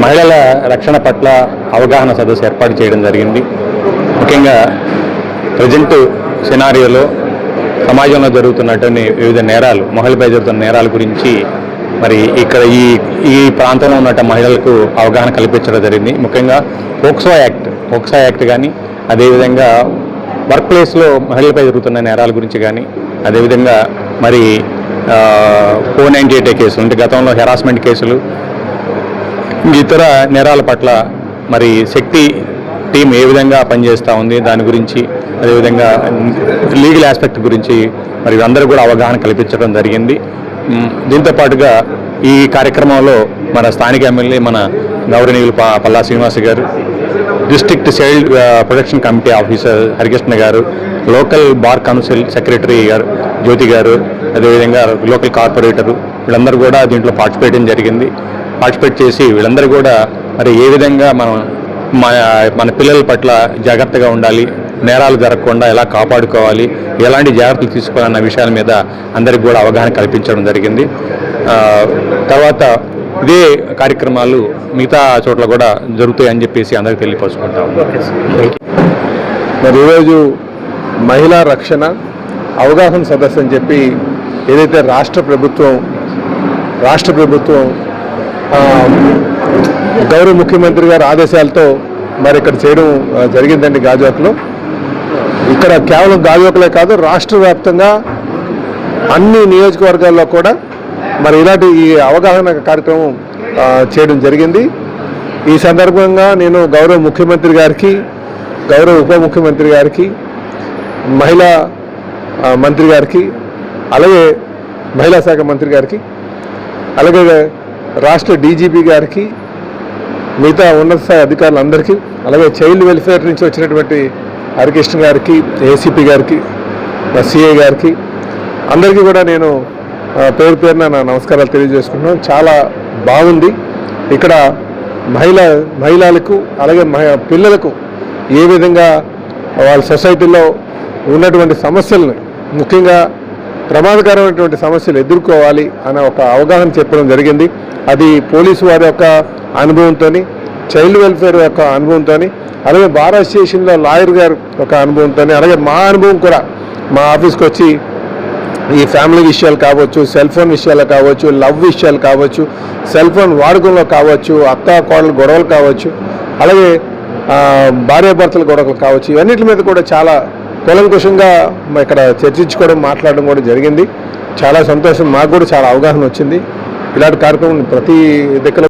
మహిళల రక్షణ పట్ల అవగాహన సదస్సు ఏర్పాటు చేయడం జరిగింది. ముఖ్యంగా ప్రజెంట్ సినారియోలో సమాజంలో జరుగుతున్నటువంటి వివిధ నేరాలు, మహిళలపై జరుగుతున్న నేరాల గురించి మరి ఇక్కడ ఈ ప్రాంతంలో ఉన్న మహిళలకు అవగాహన కల్పించడం జరిగింది. ముఖ్యంగా పోక్సో యాక్ట్ కానీ, అదేవిధంగా వర్క్ ప్లేస్లో మహిళలపై జరుగుతున్న నేరాల గురించి కానీ, అదేవిధంగా మరి 498 కేసులు అంటే గతంలో హెరాస్మెంట్ కేసులు, ఇతర నేరాల పట్ల మరి శక్తి టీం ఏ విధంగా పనిచేస్తూ ఉంది దాని గురించి, అదేవిధంగా లీగల్ ఆస్పెక్ట్ గురించి మరి అందరూ కూడా అవగాహన కల్పించడం జరిగింది. దీంతో పాటుగా ఈ కార్యక్రమంలో మన స్థానిక ఎమ్మెల్యే మన గౌరవనీయులు పల్లా శ్రీనివాస్ గారు, district child protection committee officer Harikrishna గారు, లోకల్ బార్ కౌన్సిల్ సెక్రటరీ గారు జ్యోతి గారు, అదేవిధంగా లోకల్ కార్పొరేటరు వీళ్ళందరూ కూడా దీంట్లో పార్టిసిపేట్ చేసి వీళ్ళందరూ కూడా మరి ఏ విధంగా మన పిల్లల పట్ల జాగ్రత్తగా ఉండాలి, నేరాలు జరగకుండా ఎలా కాపాడుకోవాలి, ఎలాంటి జాగ్రత్తలు తీసుకోవాలన్న విషయాల మీద అందరికి కూడా అవగాహన కల్పించడం జరిగింది. తర్వాత ఇదే కార్యక్రమాలు మిగతా చోట్ల కూడా జరుగుతాయని చెప్పేసి అందరికీ తెలియపరుచుకుంటాం. మరి ఈరోజు మహిళా రక్షణ అవగాహన సదస్సు అని చెప్పి ఏదైతే రాష్ట్ర ప్రభుత్వం గౌరవ ముఖ్యమంత్రి గారి ఆదేశాలతో మరి ఇక్కడ చేయడం జరిగిందండి. గాజువాకలో ఇక్కడ కేవలం గాజువాకలే కాదు, రాష్ట్ర వ్యాప్తంగా అన్ని నియోజకవర్గాల్లో కూడా మరి ఇలాంటి ఈ అవగాహన కార్యక్రమం చేయడం జరిగింది. ఈ సందర్భంగా నేను గౌరవ ముఖ్యమంత్రి గారికి, గౌరవ ఉప ముఖ్యమంత్రి గారికి, మహిళా మంత్రి గారికి, అలాగే మహిళా శాఖ మంత్రి గారికి, అలాగే రాష్ట్ర డీజీపీ గారికి, మిగతా ఉన్నత స్థాయి అధికారులందరికీ, అలాగే చైల్డ్ వెల్ఫేర్ నుంచి వచ్చినటువంటి హరికృష్ణ గారికి, ఏసీపీ గారికి, సిఐ గారికి అందరికీ కూడా నేను పేరు పేరున నా నమస్కారాలు తెలియజేసుకుంటున్నాను. చాలా బాగుంది. ఇక్కడ మహిళలకు అలాగే పిల్లలకు ఏ విధంగా వాళ్ళ సొసైటీలో ఉన్నటువంటి సమస్యలను, ముఖ్యంగా ప్రమాదకరమైనటువంటి సమస్యలు ఎదుర్కోవాలి అనే ఒక అవగాహన చెప్పడం జరిగింది. అది పోలీసు వారి యొక్క అనుభవంతో, చైల్డ్ వెల్ఫేర్ యొక్క అనుభవంతో, అలాగే బార్ అసోసియేషన్లో లాయర్ గారు ఒక అనుభవంతో, అలాగే మా అనుభవం కూడా మా ఆఫీస్కి వచ్చి ఈ ఫ్యామిలీ విషయాలు కావచ్చు, సెల్ ఫోన్ విషయాలు కావచ్చు, లవ్ విషయాలు కావచ్చు, సెల్ ఫోన్ వాడకంలో కావచ్చు, అత్త కోడల గొడవలు కావచ్చు, అలాగే భార్యాభర్తల గొడవలు కావచ్చు, ఇవన్నిటి మీద కూడా చాలా కూలంకుషంగా ఇక్కడ చర్చించుకోవడం, మాట్లాడడం కూడా జరిగింది. చాలా సంతోషం. మాకు కూడా చాలా అవగాహన వచ్చింది. ఇలాంటి కార్యక్రమం ప్రతి దిక్కులో